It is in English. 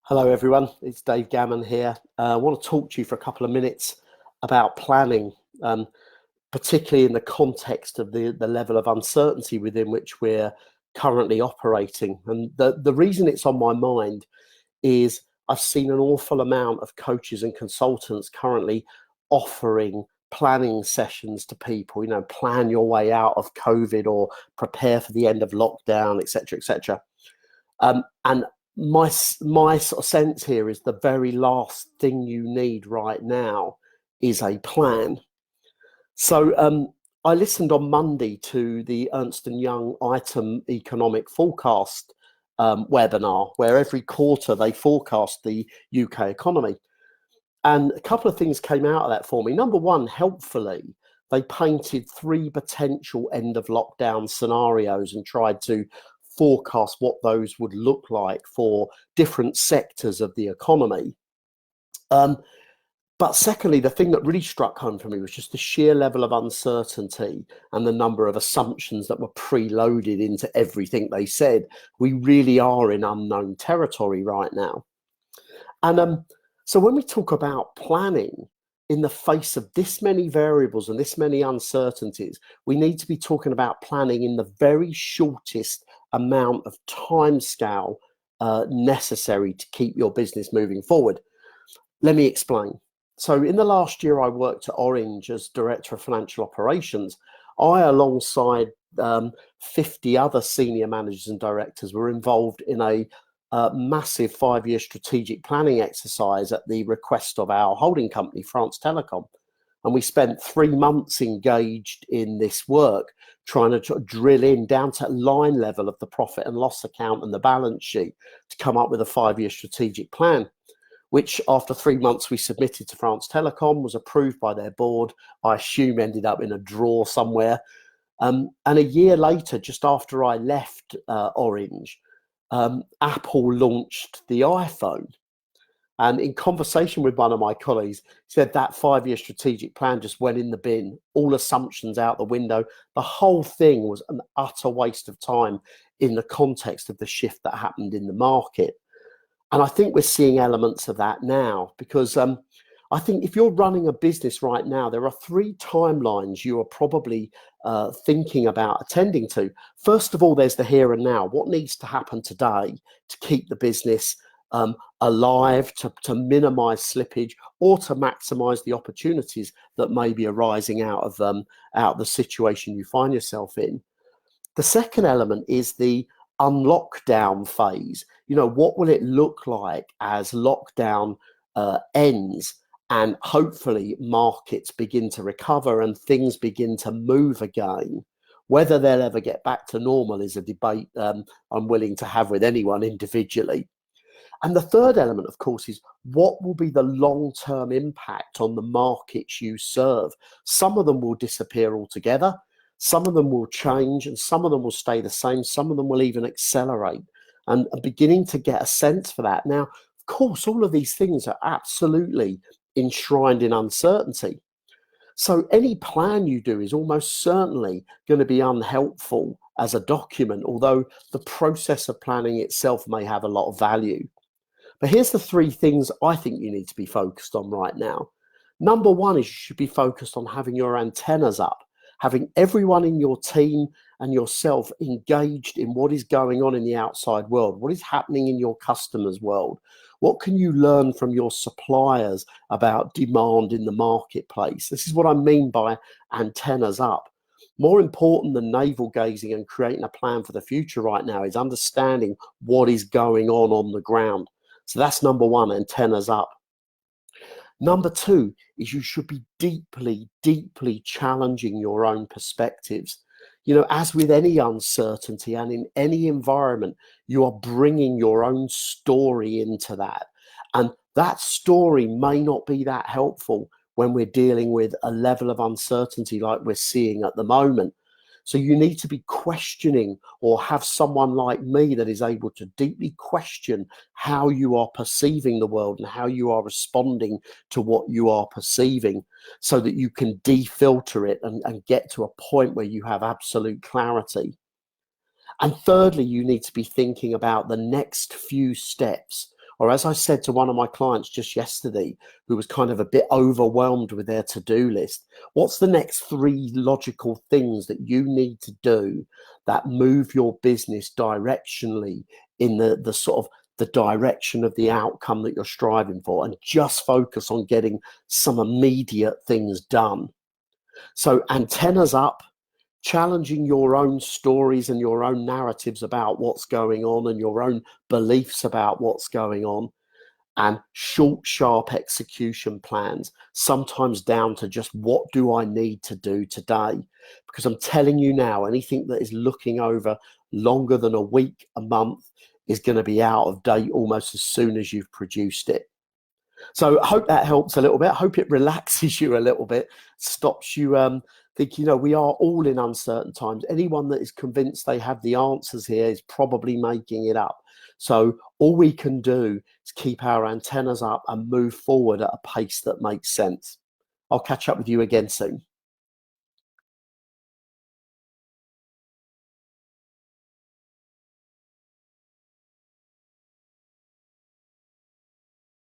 Hello everyone, it's Dave Gammon here. I want to talk to you for a couple of minutes about planning, um, particularly in the context of the level of uncertainty within which we're currently operating. And the reason it's on my mind is I've seen an awful amount of coaches and consultants currently offering planning sessions to people, plan your way out of COVID or prepare for the end of lockdown, etc., etc. And my sort of sense here is the very last thing you need right now is a plan. So I listened on Monday to the Ernst& Young Item Economic Forecast webinar, where every quarter they forecast the UK economy. And a couple of things came out of that for me. Number one, helpfully, they painted three potential end of lockdown scenarios and tried to forecast what those would look like for different sectors of the economy. But secondly, the thing that really struck home for me was just the sheer level of uncertainty and the number of assumptions that were preloaded into everything they said. We really are in unknown territory right now. And so when we talk about planning in the face of this many variables and this many uncertainties, we need to be talking about planning in the very shortest amount of time scale necessary to keep your business moving forward. Let me explain. So in the last year, I worked at Orange as Director of Financial Operations. I, alongside 50 other senior managers and directors, were involved in a massive 5-year strategic planning exercise at the request of our holding company, France Telecom. And we spent 3 months engaged in this work, trying to drill in down to line level of the profit and loss account and the balance sheet to come up with a 5-year strategic plan, which after 3 months we submitted to France Telecom, was approved by their board. I assume ended up in a drawer somewhere. And a year later, just after I left Orange, Apple launched the iPhone. And in conversation with one of my colleagues, he said that 5-year strategic plan just went in the bin, all assumptions out the window. The whole thing was an utter waste of time in the context of the shift that happened in the market. And I think we're seeing elements of that now, because I think if you're running a business right now, there are 3 timelines you are probably thinking about attending to. First of all, there's the here and now. What needs to happen today to keep the business alive, to minimize slippage, or to maximize the opportunities that may be arising out of the situation you find yourself in. The second element is the unlockdown phase. What will it look like as lockdown ends and hopefully markets begin to recover and things begin to move again? Whether they'll ever get back to normal is a debate I'm willing to have with anyone individually. And the third element, of course, is what will be the long-term impact on the markets you serve? Some of them will disappear altogether. Some of them will change, and some of them will stay the same. Some of them will even accelerate. And beginning to get a sense for that. Now, of course, all of these things are absolutely enshrined in uncertainty. So any plan you do is almost certainly going to be unhelpful as a document, although the process of planning itself may have a lot of value. But here's the 3 things I think you need to be focused on right now. Number one is you should be focused on having your antennas up, having everyone in your team and yourself engaged in what is going on in the outside world, what is happening in your customers' world. What can you learn from your suppliers about demand in the marketplace? This is what I mean by antennas up. More important than navel gazing and creating a plan for the future right now is understanding what is going on the ground. So that's number one, antennas up. Number 2 is you should be deeply, deeply challenging your own perspectives. As with any uncertainty and in any environment, you are bringing your own story into that. And that story may not be that helpful when we're dealing with a level of uncertainty like we're seeing at the moment. So you need to be questioning, or have someone like me that is able to deeply question how you are perceiving the world and how you are responding to what you are perceiving, so that you can defilter it and get to a point where you have absolute clarity. And thirdly, you need to be thinking about the next few steps. Or as I said to one of my clients just yesterday, who was kind of a bit overwhelmed with their to-do list, what's the next 3 logical things that you need to do that move your business directionally in the sort of the direction of the outcome that you're striving for, and just focus on getting some immediate things done. So antennas up, challenging your own stories and your own narratives about what's going on and your own beliefs about what's going on, and short, sharp execution plans, sometimes down to just what do I need to do today? Because I'm telling you now, anything that is looking over longer than a week, a month, is going to be out of date almost as soon as you've produced it. So I hope that helps a little bit. I hope it relaxes you a little bit, stops you thinking, we are all in uncertain times. Anyone that is convinced they have the answers here is probably making it up. So all we can do is keep our antennas up and move forward at a pace that makes sense. I'll catch up with you again soon.